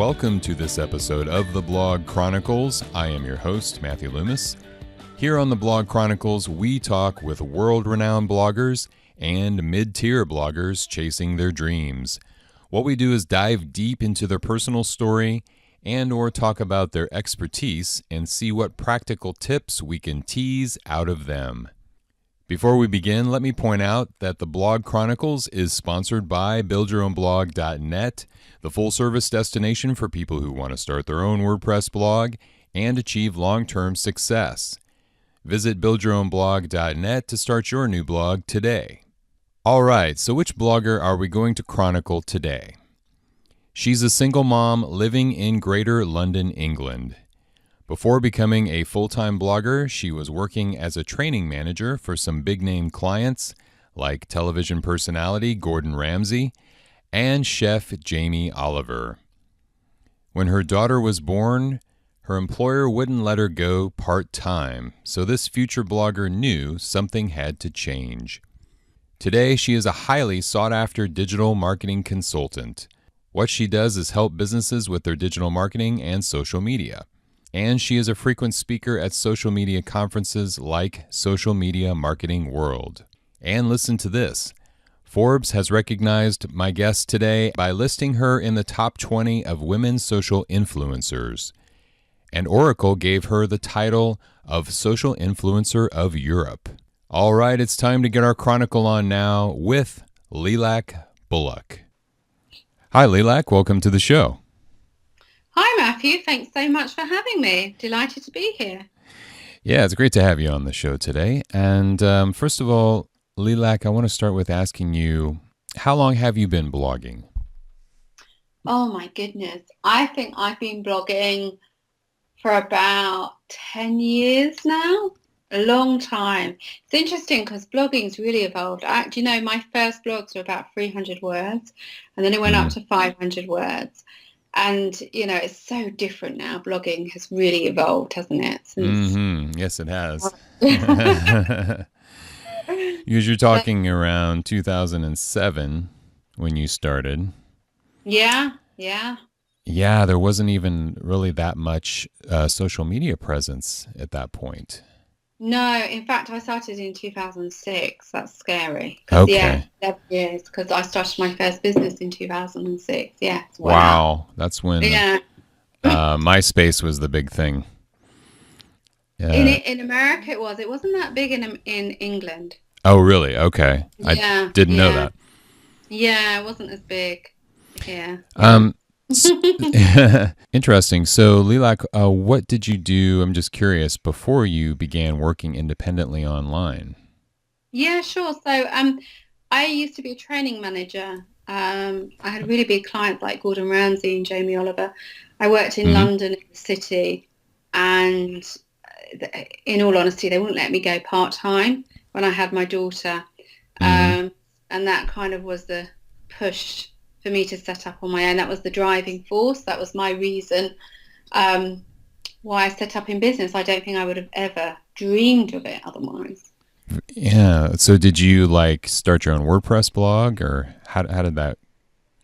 welcome to this episode of the Blog Chronicles. I am your host, Matthew Loomis. Here on the Blog Chronicles, we talk with world-renowned bloggers and mid-tier bloggers chasing their dreams. What we do is dive deep into their personal story and or talk about their expertise and see what practical tips we can tease out of them. Before we begin, let me point out that the Blog Chronicles is sponsored by BuildYourOwnBlog.net, the full-service destination for people who want to start their own WordPress blog and achieve long-term success. Visit BuildYourOwnBlog.net to start your new blog today. All right, so which blogger are we going to chronicle today? She's a single mom living in Greater London, England. Before becoming a full-time blogger, she was working as a training manager for some big-name clients like television personality Gordon Ramsay and chef Jamie Oliver. When her daughter was born, her employer wouldn't let her go part-time, so this future blogger knew something had to change. Today, she is a highly sought-after digital marketing consultant. What she does is help businesses with their digital marketing and social media. And she is a frequent speaker at social media conferences like Social Media Marketing World. And listen to this. Forbes has recognized my guest today by listing her in the top 20 of women social influencers. And Oracle gave her the title of Social Influencer of Europe. All right, it's time to get our chronicle on now with Lilach Bullock. Hi, Lilach. Welcome to the show. Hi, Matthew. Thanks so much for having me. Delighted to be here. Yeah, it's great to have you on the show today. And first of all, Lilach, I want to start with asking you, how long have you been blogging? Oh, my goodness. I think I've been blogging for about 10 years now. A long time. It's interesting because blogging's really evolved. My first blogs were about 300 words, and then it went up to 500 words. And, it's so different now. Blogging has really evolved, hasn't it? Yes, it has. Because you're talking around 2007 when you started. Yeah. Yeah, there wasn't even really that much social media presence at that point. No, in fact, I started in 2006. That's scary. Okay. Yeah, 11 years, because I started my first business in 2006. Yeah. Wow. That's when MySpace was the big thing. In America, it was. It wasn't that big in England. Oh, really? Okay. Yeah, I didn't know that. Yeah, it wasn't as big. Yeah. Interesting. So, Lilach, what did you do, I'm just curious, before you began working independently online? Yeah, sure. So I used to be a training manager. I had really big clients like Gordon Ramsay and Jamie Oliver. I worked in London, in the city, and in all honesty, they wouldn't let me go part-time when I had my daughter. And that kind of was the push for me to set up on my own. That was the driving force. That was my reason why I set up in business. I don't think I would have ever dreamed of it otherwise. Yeah. So did you start your own WordPress blog, or how did that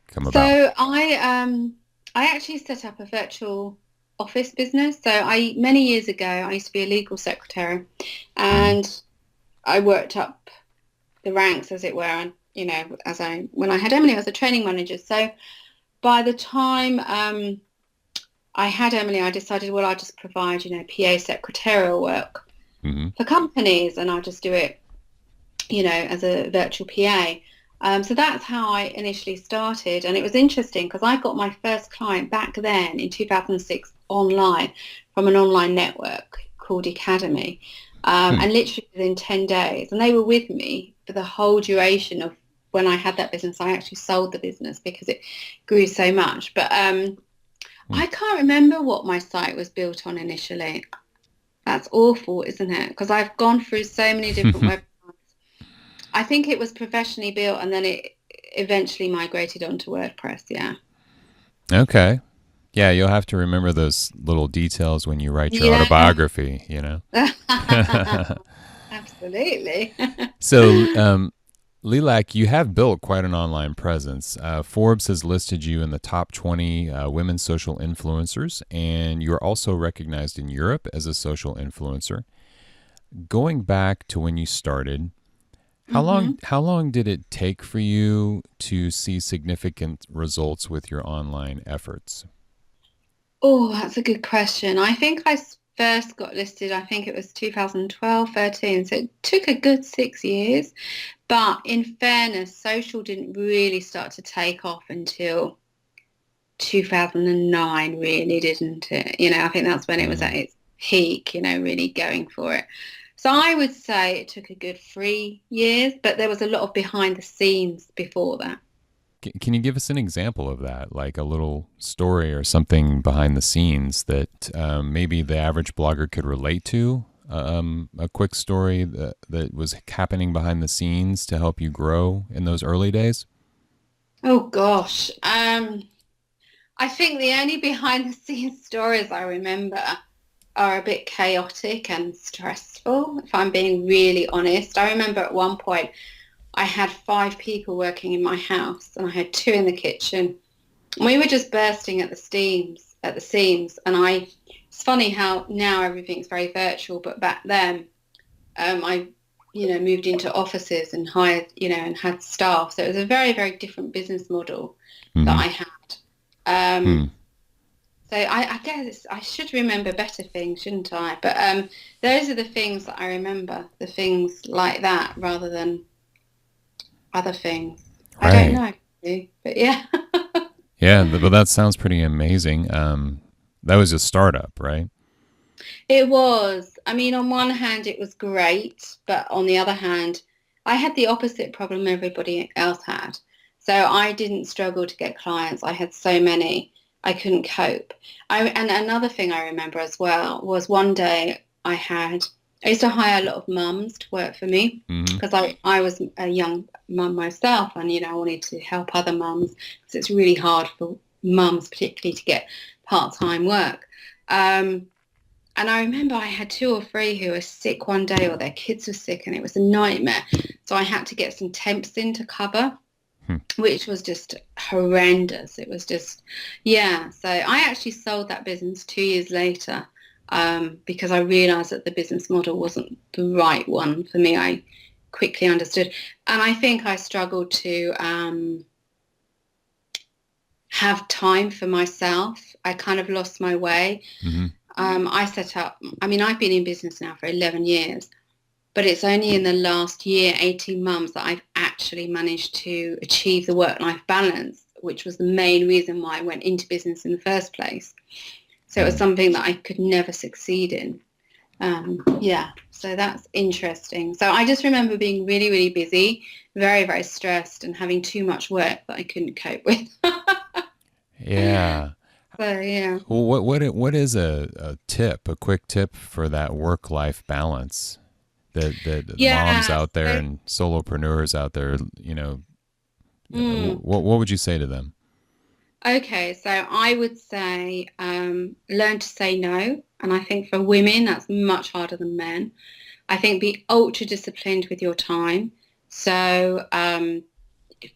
come about? So I actually set up a virtual office business. So many years ago, I used to be a legal secretary, and I worked up the ranks, as it were, and when I had Emily, I was a training manager. So by the time I had Emily, I decided, well, I'll just provide, PA secretarial work for companies, and I'll just do it, as a virtual PA. So that's how I initially started. And it was interesting because I got my first client back then in 2006 online from an online network called Academy. And literally within 10 days, and they were with me for the whole duration of when I had that business. I actually sold the business because it grew so much. But I can't remember what my site was built on initially. That's awful, isn't it? Because I've gone through so many different websites. I think it was professionally built, and then it eventually migrated onto WordPress, yeah. Okay. Yeah, you'll have to remember those little details when you write your autobiography, Absolutely. So Lilach, you have built quite an online presence. Forbes has listed you in the top 20 women social influencers, and you're also recognized in Europe as a social influencer. Going back to when you started, Hmm. how long did it take for you to see significant results with your online efforts? Oh, that's a good question. I think first got listed, I think it was 2012, 13. So it took a good 6 years. But in fairness, social didn't really start to take off until 2009, really, didn't it? I think that's when it was at Hmm. its peak, really going for it. So I would say it took a good 3 years, but there was a lot of behind the scenes before that. Can you give us an example of that, like a little story or something behind the scenes that maybe the average blogger could relate to? A quick story that was happening behind the scenes to help you grow in those early days? Oh gosh. I think the only behind the scenes stories I remember are a bit chaotic and stressful, if I'm being really honest. I remember at one point I had 5 people working in my house and I had 2 in the kitchen. We were just bursting at the seams. And it's funny how now everything's very virtual, but back then, I, moved into offices and hired, and had staff. So it was a very, very different business model that Mm-hmm. I had. Um, Hmm. so I guess I should remember better things, shouldn't I? But those are the things that I remember, the things like that, rather than other things. I don't Right. know, really, but yeah. Yeah, but that sounds pretty amazing. That was a startup, right? It was. I mean, on one hand, it was great, but on the other hand, I had the opposite problem everybody else had. So I didn't struggle to get clients. I had so many, I couldn't cope. And another thing I remember as well was one day I used to hire a lot of mums to work for me Mm-hmm. because I was a young mum myself and, I wanted to help other mums because it's really hard for mums particularly to get part-time work. Um, and I remember I had 2 or 3 who were sick one day or their kids were sick and it was a nightmare. So I had to get some temps in to cover, Hmm. which was just horrendous. It was just, yeah. So I actually sold that business 2 years later because I realized that the business model wasn't the right one for me. I quickly understood. And I think I struggled to have time for myself. I kind of lost my way. Mm-hmm. I set up, I mean, I've been in business now for 11 years, but it's only in the last year, 18 months, that I've actually managed to achieve the work-life balance, which was the main reason why I went into business in the first place. So it was Mm. something that I could never succeed in. Yeah, so that's interesting. So I just remember being really, really busy, very, very stressed and having too much work that I couldn't cope with. Yeah. So yeah. Well, what is a tip, a quick tip for that work life balance that moms Yeah. out there So, and solopreneurs out there, mm. what would you say to them? Okay, so I would say learn to say no. And I think for women, that's much harder than men. I think be ultra disciplined with your time. So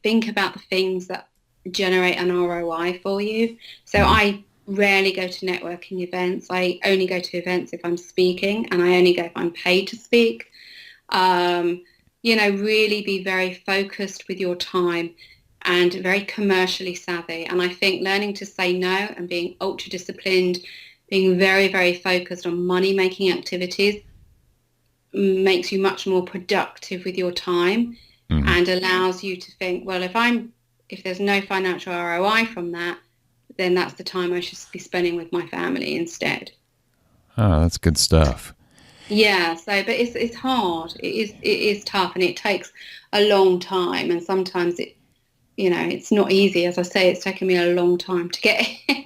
think about the things that generate an ROI for you. So Hmm. I rarely go to networking events. I only go to events if I'm speaking, and I only go if I'm paid to speak. Um, really be very focused with your time and very commercially savvy. And I think learning to say no and being ultra disciplined, being very, very focused on money making activities makes you much more productive with your time Hmm. and allows you to think, well, if there's no financial ROI from that, then that's the time I should be spending with my family instead. Oh, that's good stuff. Yeah, so but it's hard. It is tough and it takes a long time and sometimes it's not easy. As I say, it's taken me a long time to get here.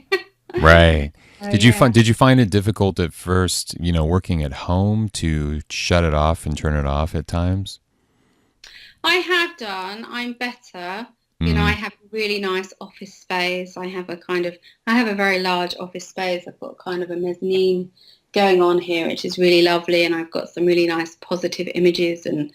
Right. So yeah. Did you find it difficult at first, working at home to shut it off and turn it off at times? I have done. I'm better. I Mm. have a really nice office space. I have a very large office space. I've got kind of a mezzanine going on here, which is really lovely. And I've got some really nice positive images and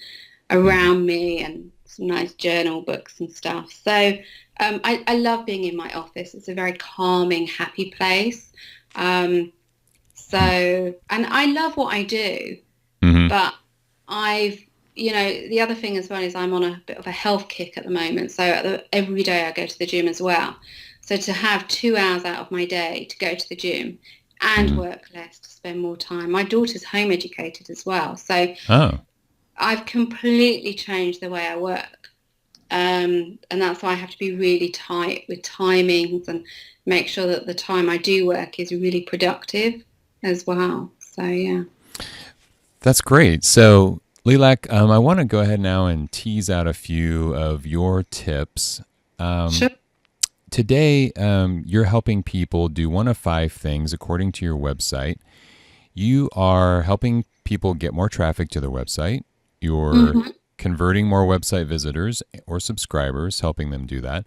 Hmm. around me and some nice journal books and stuff. So I love being in my office. It's a very calming, happy place. And I love what I do, Mm-hmm. but the other thing as well is I'm on a bit of a health kick at the moment. So every day I go to the gym as well. So to have 2 hours out of my day to go to the gym and Mm-hmm. work less to spend more time. My daughter's home educated as well. So Oh, I've completely changed the way I work. And that's why I have to be really tight with timings and make sure that the time I do work is really productive as well. So, yeah. that's great. So, Lilach, I want to go ahead now and tease out a few of your tips. Sure. Today, you're helping people do one of 5 things according to your website. You are helping people get more traffic to their website. You're Mm-hmm. converting more website visitors or subscribers, helping them do that.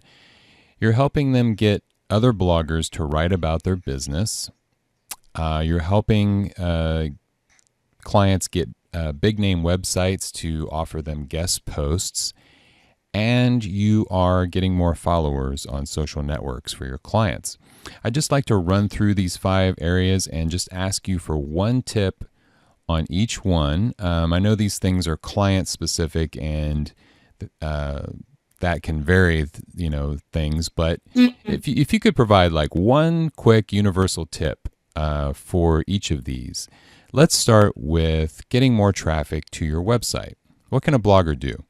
You're helping them get other bloggers to write about their business. You're helping clients get big name websites to offer them guest posts. And you are getting more followers on social networks for your clients. I'd just like to run through these 5 areas and just ask you for one tip on each one. I know these things are client specific and that can vary, things. But Mm-hmm. if you could provide like one quick universal tip for each of these, let's start with getting more traffic to your website. What can a blogger do?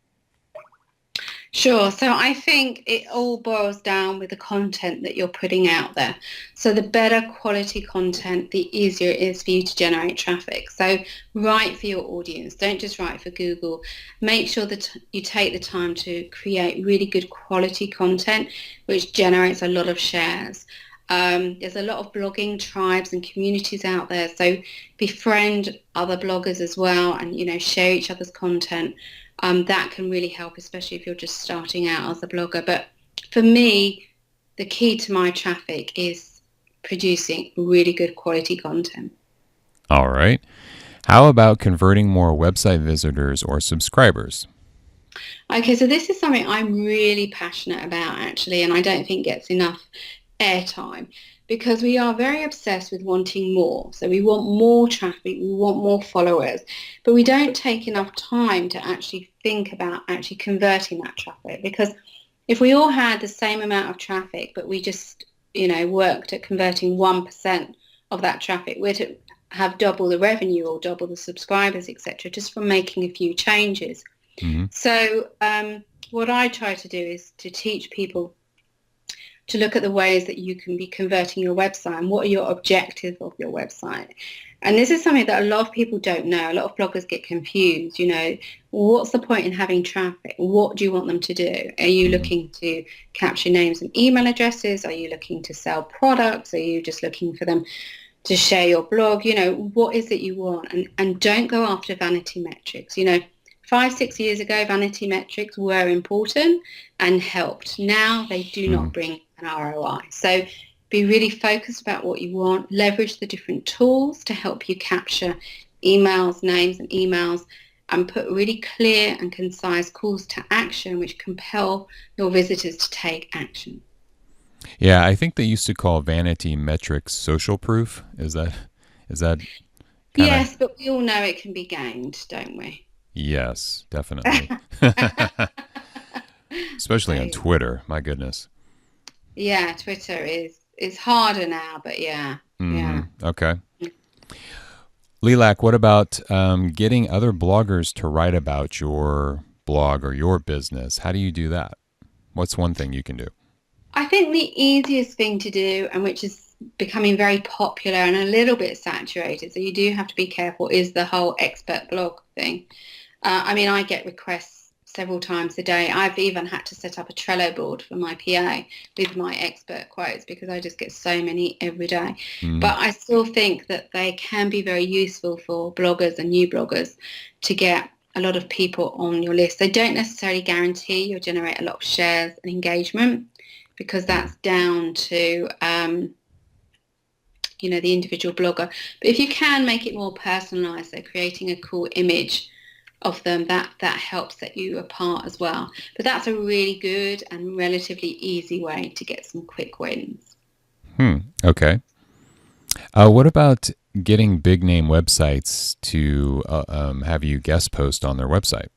Sure. So I think it all boils down with the content that you're putting out there. So the better quality content, the easier it is for you to generate traffic. So write for your audience. Don't just write for Google. Make sure that you take the time to create really good quality content, which generates a lot of shares. There's a lot of blogging tribes and communities out there. So befriend other bloggers as well and, share each other's content. That can really help, especially if you're just starting out as a blogger. But for me, the key to my traffic is producing really good quality content. All right. How about converting more website visitors or subscribers? Okay, so this is something I'm really passionate about, actually, and I don't think gets enough airtime because we are very obsessed with wanting more. So we want more traffic, we want more followers, but we don't take enough time to actually think about actually converting that traffic. Because if we all had the same amount of traffic, but we just, worked at converting 1% of that traffic, we'd have double the revenue or double the subscribers, etc., just from making a few changes. Mm-hmm. So what I try to do is to teach people to look at the ways that you can be converting your website and what are your objectives of your website. And this is something that a lot of people don't know. A lot of bloggers get confused, what's the point in having traffic? What do you want them to do? Are you Mm-hmm. looking to capture names and email addresses? Are you looking to sell products? Are you just looking for them to share your blog? What is it you want? And don't go after vanity metrics. 5-6 years ago, vanity metrics were important and helped. Now they do Mm-hmm. not bring an ROI. So be really focused about what you want. Leverage the different tools to help you capture emails, names and emails, and put really clear and concise calls to action which compel your visitors to take action. Yeah, I think they used to call vanity metrics social proof. Is that kind of? Yes, but we all know it can be gained, don't we? Yes, definitely. Especially on So Twitter. My goodness. yeah, Twitter is harder now, but yeah, Mm-hmm. yeah. Okay. Lilach, what about getting other bloggers to write about your blog or your business? How do you do that? What's one thing you can do? I think the easiest thing to do, and which is becoming very popular and a little bit saturated, so you do have to be careful, is the whole expert blog thing. I get requests several times a day. I've even had to set up a Trello board for my PA with my expert quotes because I just get so many every day. Mm-hmm. But I still think that they can be very useful for bloggers and new bloggers to get a lot of people on your list. They don't necessarily guarantee you'll generate a lot of shares and engagement because that's down to the individual blogger. But if you can make it more personalized, so creating a cool image of them, that helps set you apart as well. But that's a really good and relatively easy way to get some quick wins. Okay. What about getting big name websites to have you guest post on their website?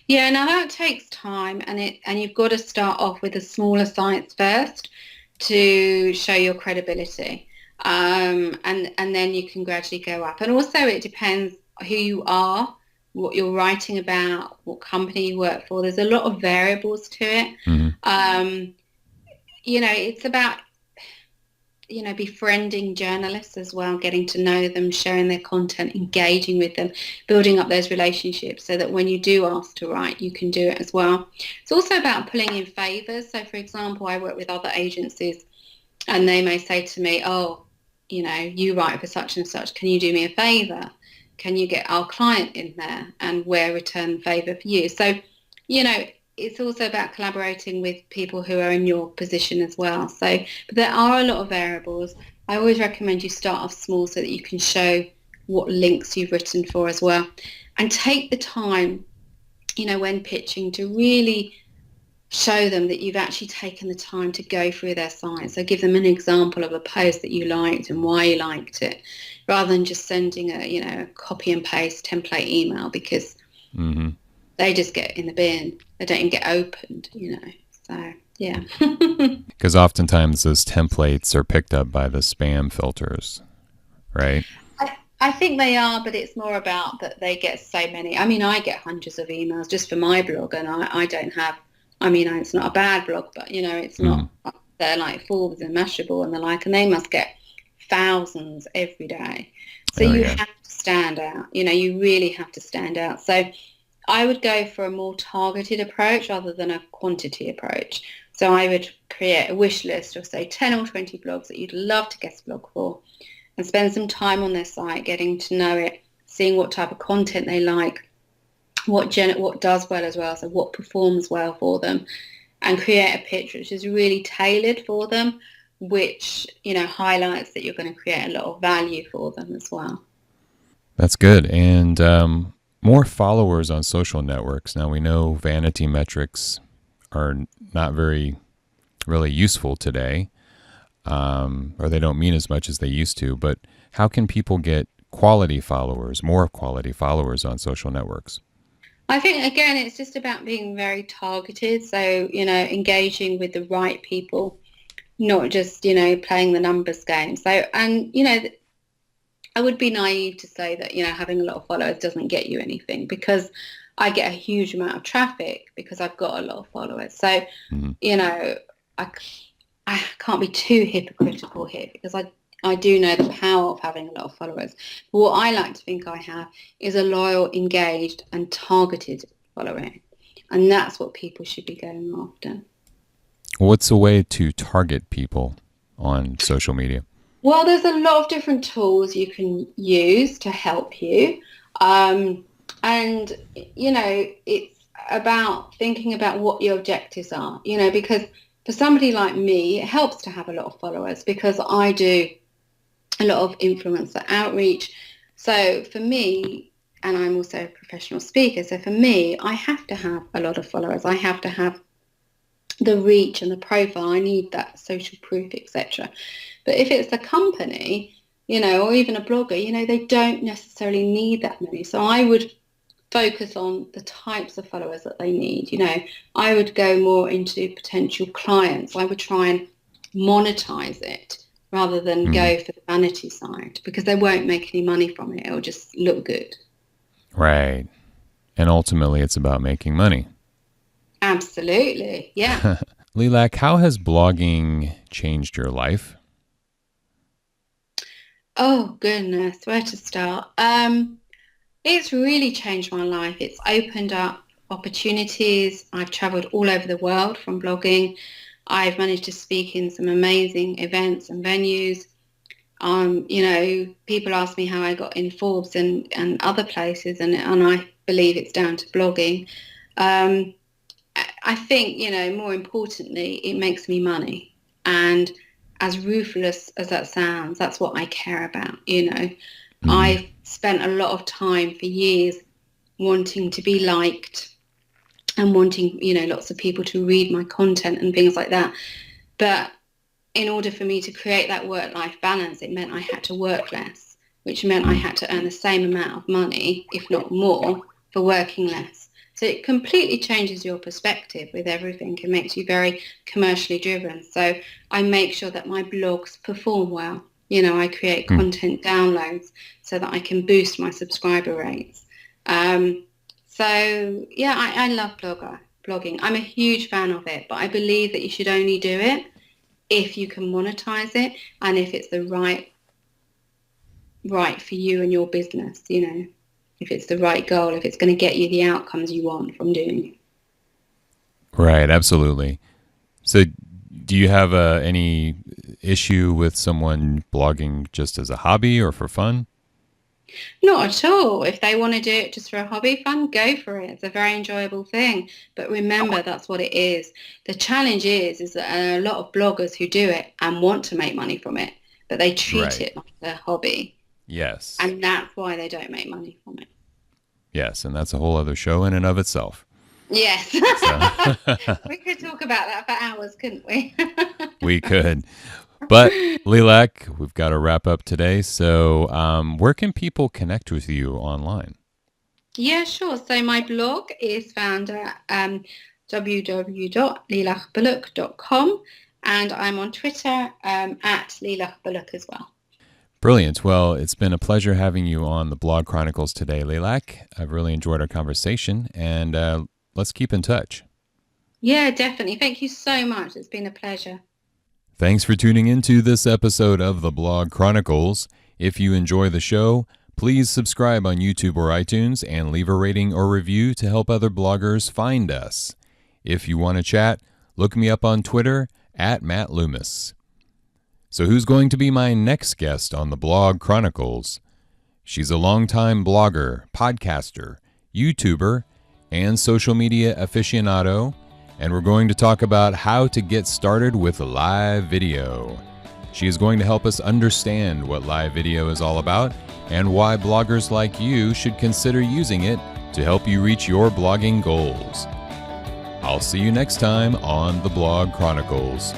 Yeah, now that takes time, and you've got to start off with the smaller sites first to show your credibility, and then you can gradually go up. And also, it depends who you are, what you're writing about, what company you work for. There's a lot of variables to it. Mm-hmm. It's about befriending journalists as well, getting to know them, sharing their content, engaging with them, building up those relationships so that when you do ask to write, you can do it as well. It's also about pulling in favors. So, for example, I work with other agencies and they may say to me, oh, you write for such and such. Can you do me a favor? Can you get our client in there and we'll return the favor for you? So, it's also about collaborating with people who are in your position as well. So, but there are a lot of variables. I always recommend you start off small so that you can show what links you've written for as well. And take the time, when pitching, to really show them that you've actually taken the time to go through their site. So give them an example of a post that you liked and why you liked it, rather than just sending a copy and paste template email, because they just get in the bin. They don't even get opened, So, yeah. Because oftentimes those templates are picked up by the spam filters, right? I think they are, but it's more about that they get so many. I mean, I get hundreds of emails just for my blog, and I don't have, it's not a bad blog, but, it's not, they're like Forbes and Mashable and the like, and they must get thousands every day. So you have to stand out. You really have to stand out. So I would go for a more targeted approach rather than a quantity approach. So I would create a wish list of, say, 10 or 20 blogs that you'd love to guest blog for, and spend some time on their site, getting to know it, seeing what type of content they like, what does well as well, so what performs well for them, and create a pitch which is really tailored for them, which, highlights that you're going to create a lot of value for them as well. That's good. And more followers on social networks. Now, we know vanity metrics are not very really useful today, or they don't mean as much as they used to. But how can people get quality followers, more quality followers on social networks? I think, again, it's just about being very targeted. So, engaging with the right people, not just, playing the numbers game. So, and, I would be naive to say that, having a lot of followers doesn't get you anything, because I get a huge amount of traffic because I've got a lot of followers. So, I can't be too hypocritical here, because I do know the power of having a lot of followers. But what I like to think I have is a loyal, engaged and targeted following. And that's what people should be going after. What's a way to target people on social media? Well, there's a lot of different tools you can use to help you. And, it's about thinking about what your objectives are, because for somebody like me, it helps to have a lot of followers, because I do a lot of influencer outreach. So for me, and I'm also a professional speaker, so for me, I have to have a lot of followers. I have to have the reach and the profile. I need that social proof, etc. But if it's a company, or even a blogger, they don't necessarily need that many. So I would focus on the types of followers that they need. I would go more into potential clients. I would try and monetize it rather than go for the vanity side, because they won't make any money from it. It'll just look good. Right. And ultimately, it's about making money. Absolutely. Yeah. Lilach, how has blogging changed your life? Oh, goodness. Where to start? It's really changed my life. It's opened up opportunities. I've traveled all over the world from blogging. I've managed to speak in some amazing events and venues. People ask me how I got in Forbes and other places, and I believe it's down to blogging. I think, more importantly, it makes me money. And as ruthless as that sounds, that's what I care about. I've spent a lot of time for years wanting to be liked and wanting, lots of people to read my content and things like that. But in order for me to create that work-life balance, it meant I had to work less, which meant I had to earn the same amount of money, if not more, for working less. So it completely changes your perspective with everything. It makes you very commercially driven. So I make sure that my blogs perform well. I create content downloads so that I can boost my subscriber rates. I love blogging. I'm a huge fan of it, but I believe that you should only do it if you can monetize it and if it's the right for you and your business, if it's the right goal, if it's going to get you the outcomes you want from doing it. Right, absolutely. So do you have any issue with someone blogging just as a hobby or for fun? Not at all. If they want to do it just for a hobby fun, go for it. It's a very enjoyable thing. But remember, that's what it is. The challenge is that there are a lot of bloggers who do it and want to make money from it, but they treat it like a hobby. Yes. And that's why they don't make money from it. Yes, and that's a whole other show in and of itself. Yes. We could talk about that for hours, couldn't we? We could. But Lilach, we've got to wrap up today. So where can people connect with you online? Yeah, sure. So my blog is found at www.lilachbullock.com, and I'm on Twitter at Lilach Bullock as well. Brilliant. Well, it's been a pleasure having you on the Blog Chronicles today, Lilach. I've really enjoyed our conversation, and let's keep in touch. Yeah, definitely. Thank you so much. It's been a pleasure. Thanks for tuning into this episode of the Blog Chronicles. If you enjoy the show, please subscribe on YouTube or iTunes and leave a rating or review to help other bloggers find us. If you want to chat, look me up on Twitter at Matt Loomis. So who's going to be my next guest on the Blog Chronicles? She's a longtime blogger, podcaster, YouTuber, and social media aficionado, and we're going to talk about how to get started with live video. She is going to help us understand what live video is all about and why bloggers like you should consider using it to help you reach your blogging goals. I'll see you next time on the Blog Chronicles.